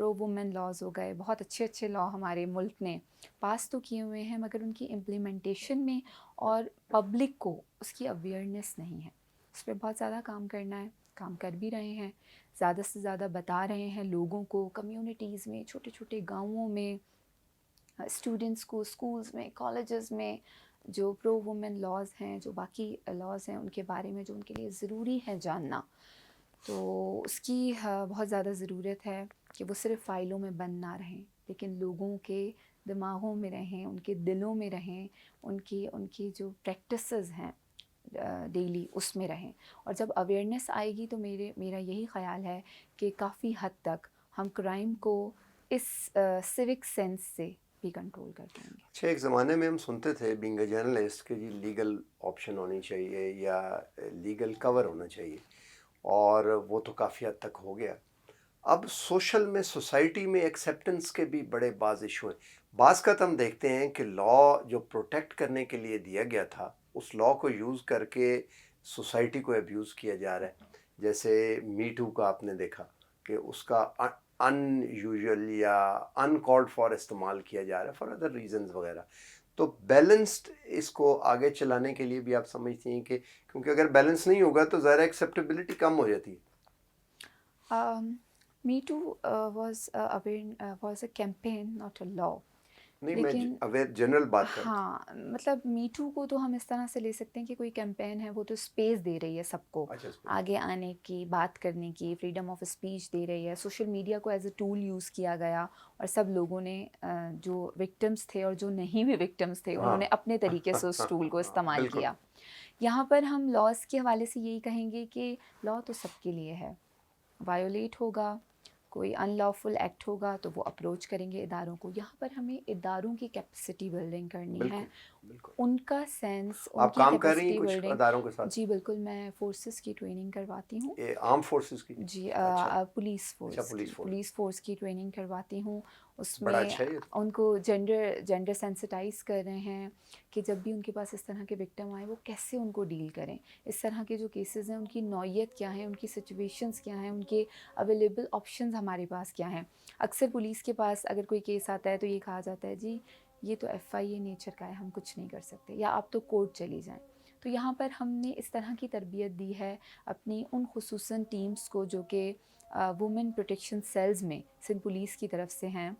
پرو women laws ہو گئے، بہت اچھے اچھے لا ہمارے ملک نے پاس تو کیے ہوئے ہیں، مگر ان کی امپلیمنٹیشن میں اور پبلک کو اس کی اویئرنیس نہیں ہے. اس پہ بہت زیادہ کام کرنا ہے، کام کر بھی رہے ہیں، زیادہ سے زیادہ بتا رہے ہیں لوگوں کو، کمیونٹیز میں، چھوٹے چھوٹے گاؤں میں، اسٹوڈنٹس کو، اسکولز میں، کالجز میں جو پرو وومن لاز ہیں، جو باقی لاز ہیں ان کے بارے میں جو ان کے لیے ضروری ہے جاننا. تو اس کی بہت زیادہ ضرورت ہے کہ وہ صرف فائلوں میں بند نہ رہیں لیکن لوگوں کے دماغوں میں رہیں، ان کے دلوں میں رہیں، ان کی جو پریکٹسز ہیں ڈیلی اس میں رہیں. اور جب اویئرنیس آئے گی تو میرا یہی خیال ہے کہ کافی حد تک ہم کرائم کو اس سیوک سینس سے بھی کنٹرول کر دیں گے. اچھا، ایک زمانے میں ہم سنتے تھے بینگ اے جرنلسٹ کہ جی لیگل آپشن ہونی چاہیے یا لیگل کور ہونا چاہیے، اور وہ تو کافی حد تک ہو گیا. اب سوشل میں، سوسائٹی میں ایکسیپٹنس کے بھی بڑے بعض ایشو ہیں. بعض کا ہم دیکھتے ہیں کہ لا جو پروٹیکٹ کرنے کے لیے دیا گیا تھا اس لا کو یوز کر کے سوسائٹی کو ابیوز کیا جا رہا ہے. جیسے می ٹو کا آپ نے دیکھا کہ اس کا ان یوزول یا ان کالڈ فار استعمال کیا جا رہا ہے فار ادر ریزنز وغیرہ. تو بیلنسڈ اس کو آگے چلانے کے لیے بھی آپ سمجھتی ہیں کہ کیونکہ اگر بیلنس نہیں ہوگا تو ظاہر ایکسیپٹیبلٹی کم ہو جاتی ہے. Me Too was a campaign, not a law. نہیں، میں لیکن اویئر جنرل بات کرتا ہوں. ہاں، مطلب می ٹو کو تو ہم اس طرح سے لے سکتے ہیں کہ کوئی کیمپین ہے، وہ تو اسپیس دے رہی ہے سب کو اچھا، آگے آنے کی، بات کرنے کی، فریڈم آف اسپیچ دے رہی ہے. سوشل میڈیا کو ایز اے ٹول یوز کیا گیا اور سب لوگوں نے جو وکٹمس تھے اور جو نہیں بھی وکٹمس تھے انہوں نے اپنے طریقے سے اس ٹول کو استعمال بالکل. کیا. یہاں پر ہم لاس کے حوالے سے یہی کہیں گے کہ لا تو سب کے لیے ہے. وائیولیٹ ہوگا، کوئی ان لافل ایکٹ ہوگا تو وہ اپروچ کریں گے اداروں کو. یہاں پر ہمیں اداروں کی کیپیسٹی بلڈنگ کرنی ہے، بالکل. ان کا سینس، ان آپ کی کام کر رہی ہیں کیپیسٹی کچھ بلڈنگ. اداروں کے ساتھ؟ جی بالکل، میں فورسز کی ٹریننگ کرواتی ہوں. آرم فورسز کی؟ جی اچھا، پولیس فورس کی، پولیس فورس. پولیس فورس کی ٹریننگ کرواتی ہوں. اس بڑا میں اچھا ہے یہ تو. ان کو جینڈر سینسٹائز کر رہے ہیں کہ جب بھی ان کے پاس اس طرح کے وکٹم آئے وہ کیسے ان کو ڈیل کریں. اس طرح کے جو کیسز ہیں ان کی نوعیت کیا ہے، ان کی سچویشنز کیا ہیں، ان کے اویلیبل آپشنز ہمارے پاس کیا ہیں. اکثر پولیس کے پاس اگر کوئی کیس آتا ہے تو یہ کہا جاتا ہے جی یہ تو ایف آئی اے نیچر کا ہے، ہم کچھ نہیں کر سکتے، یا آپ تو کورٹ چلی جائیں. تو یہاں پر ہم نے اس طرح کی تربیت دی ہے اپنی ان خصوصاً ٹیمز کو جو کہ وومن پروٹیکشن سیلز میں سندھ پولیس کی طرف سے ہیں.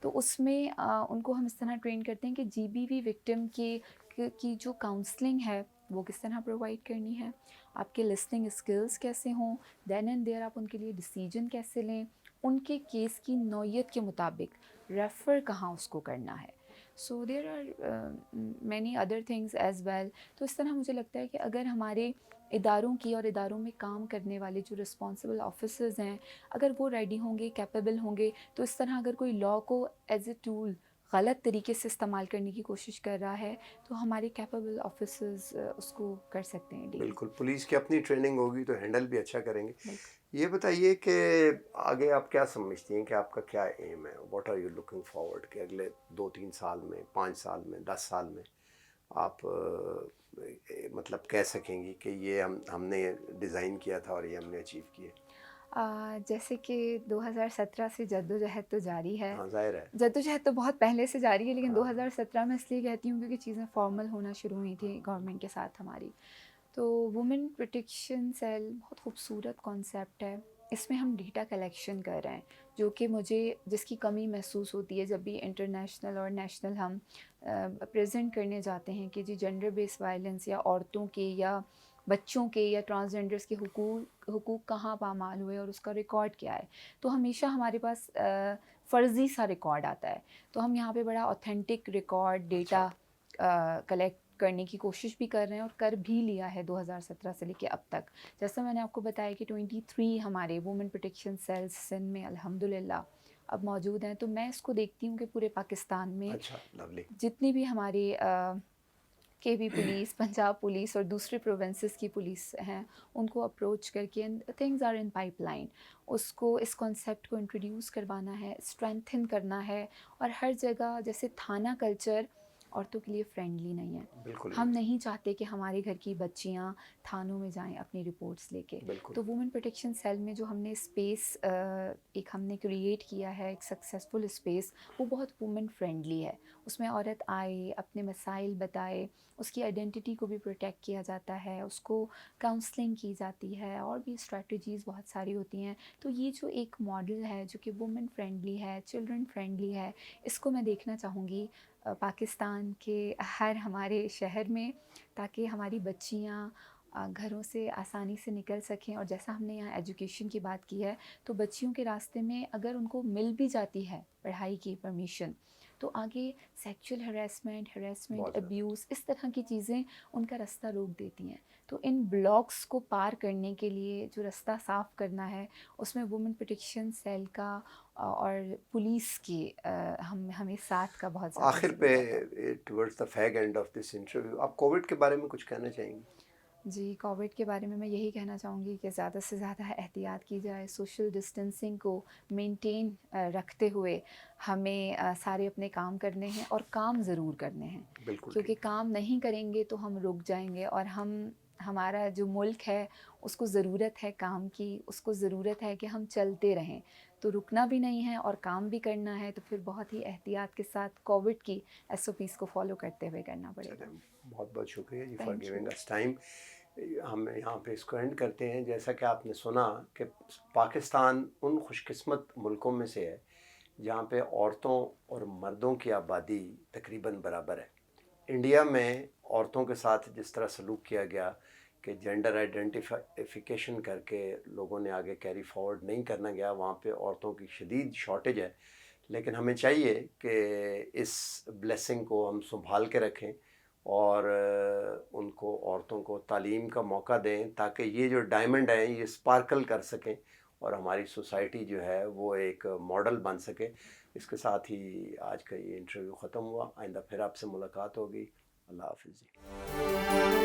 تو اس میں ان کو ہم اس طرح ٹرین کرتے ہیں کہ جی بی وی وکٹم کی جو کاؤنسلنگ ہے وہ کس طرح پرووائڈ کرنی ہے، آپ کے لسننگ اسکلز کیسے ہوں، دین اینڈ دیئر آپ ان کے لیے ڈیسیجن کیسے لیں، ان کے کیس کی نوعیت کے مطابق ریفر کہاں اس کو کرنا ہے. So there are many other things as well. تو اس طرح مجھے لگتا ہے کہ اگر ہمارے اداروں کی اور اداروں میں کام کرنے والے جو رسپانسبل آفیسرز ہیں اگر وہ ریڈی ہوں گے، کیپیبل ہوں گے، تو اس طرح اگر کوئی لا کو ایز اے ٹول غلط طریقے سے استعمال کرنے کی کوشش کر رہا ہے تو ہمارے کیپیبل آفیسرز اس کو کر سکتے ہیں ڈیل. بالکل، پولیس کی اپنی ٹریننگ ہوگی تو ہینڈل بھی اچھا کریں گے. بالکل. یہ بتائیے کہ آگے آپ کیا سمجھتی ہیں کہ آپ کا کیا ایم ہے؟ What are you looking forward کہ اگلے 2-3 سال میں، 5 سال میں، 10 سال میں آپ مطلب کہہ سکیں گی کہ یہ ہم نے ڈیزائن کیا تھا اور یہ ہم نے اچیو کیا؟ جیسے کہ 2017 سے جدوجہد تو جاری ہے. ہاں، ظاہر ہے. جدوجہد تو بہت پہلے سے جاری ہے لیکن 2017 میں اس لیے کہتی ہوں کیونکہ چیزیں فارمل ہونا شروع ہوئی تھیں گورنمنٹ کے ساتھ ہماری. تو وومن پروٹیکشن سیل بہت خوبصورت کانسیپٹ ہے. اس میں ہم ڈیٹا کلیکشن کر رہے ہیں جو کہ مجھے جس کی کمی محسوس ہوتی ہے جب بھی انٹرنیشنل اور نیشنل ہم پریزنٹ کرنے جاتے ہیں کہ جی جینڈر بیس وائلنس یا عورتوں کے یا بچوں کے یا ٹرانسجینڈرس کے حقوق کہاں پامال ہوئے اور اس کا ریکارڈ کیا ہے. تو ہمیشہ ہمارے پاس فرضی سا ریکارڈ آتا ہے. تو ہم یہاں پہ بڑا اوتھینٹک ریکارڈ ڈیٹا کلیکٹ کرنے کی کوشش بھی کر رہے ہیں اور کر بھی لیا ہے 2017 سے لے کے اب تک. جیسا میں نے آپ کو بتایا کہ 23 ہمارے وومن پروٹیکشن سیلز سندھ میں الحمدللہ اب موجود ہیں. تو میں اس کو دیکھتی ہوں کہ پورے پاکستان میں جتنی بھی ہماری کے بی پولیس، پنجاب پولیس اور دوسرے پروونسز کی پولیس ہیں ان کو اپروچ کر کے things are in pipeline, اس کو اس کانسیپٹ کو انٹروڈیوس کروانا ہے، اسٹرینتھن کرنا ہے. اور ہر جگہ جیسے تھانہ کلچر عورتوں کے لیے فرینڈلی نہیں ہے. بالکل ہم نہیں چاہتے کہ ہمارے گھر کی بچیاں تھانوں میں جائیں اپنی رپورٹس لے کے. بالکل تو وومن پروٹیکشن سیل میں جو ہم نے اسپیس ایک ہم نے کریٹ کیا ہے، ایک سکسیزفل اسپیس، وہ بہت وومن فرینڈلی ہے. اس میں عورت آئے، اپنے مسائل بتائے، اس کی آئیڈینٹی کو بھی پروٹیکٹ کیا جاتا ہے، اس کو کاؤنسلنگ کی جاتی ہے، اور بھی اسٹریٹجیز بہت ساری ہوتی ہیں. تو یہ جو ایک ماڈل ہے جو کہ وومن فرینڈلی ہے، چلڈرن فرینڈلی ہے، اس کو میں دیکھنا چاہوں گی پاکستان کے ہر ہمارے شہر میں، تاکہ ہماری بچیاں گھروں سے آسانی سے نکل سکیں. اور جیسا ہم نے یہاں ایجوکیشن کی بات کی ہے، تو بچیوں کے راستے میں اگر ان کو مل بھی جاتی ہے پڑھائی کی پرمیشن، تو آگے سیکچول بہت ہراسمنٹ، زیادہ. ابیوز، اس طرح کی چیزیں ان کا رستہ روک دیتی ہیں. تو ان بلاکس کو پار کرنے کے لیے جو رستہ صاف کرنا ہے، اس میں وومن پروٹیکشن سیل کا اور پولیس کی ہمیں ساتھ کا بہت زیادہ آخر پہ ضرورت ہے. Towards the fag end of this interview, آپ کووڈ کے بارے میں کچھ کہنا چاہیں گے؟ جی، کووڈ کے بارے میں یہی کہنا چاہوں گی کہ زیادہ سے زیادہ احتیاط کی جائے. سوشل ڈسٹینسنگ کو مینٹین رکھتے ہوئے ہمیں سارے اپنے کام کرنے ہیں، اور کام ضرور کرنے ہیں. بالکل کیونکہ ٹھیک. کام نہیں کریں گے تو ہم رک جائیں گے، اور ہمارا جو ملک ہے اس کو ضرورت ہے کام کی، اس کو ضرورت ہے کہ ہم چلتے رہیں. تو رکنا بھی نہیں ہے اور کام بھی کرنا ہے، تو پھر بہت ہی احتیاط کے ساتھ کووڈ کی SOPs کو فالو کرتے ہوئے کرنا پڑے گا. بہت بہت شکریہ جی فار تھینک گیونگ یو. اس ٹائم. ہم یہاں پہ اس کو اینڈ کرتے ہیں. جیسا کہ آپ نے سنا کہ پاکستان ان خوش قسمت ملکوں میں سے ہے جہاں پہ عورتوں اور مردوں کی آبادی تقریباً برابر ہے. انڈیا میں عورتوں کے ساتھ جس طرح سلوک کیا گیا کہ جینڈر آئیڈینٹیفیکیشن کر کے لوگوں نے آگے کیری فارورڈ نہیں کرنا گیا، وہاں پہ عورتوں کی شدید شارٹیج ہے. لیکن ہمیں چاہیے کہ اس بلیسنگ کو ہم سنبھال کے رکھیں، اور ان کو، عورتوں کو تعلیم کا موقع دیں تاکہ یہ جو ڈائمنڈ ہیں یہ اسپارکل کر سکیں، اور ہماری سوسائٹی جو ہے وہ ایک ماڈل بن سکے. اس کے ساتھ ہی آج کا یہ انٹرویو ختم ہوا. آئندہ پھر آپ سے ملاقات ہوگی. اللہ حافظ جی.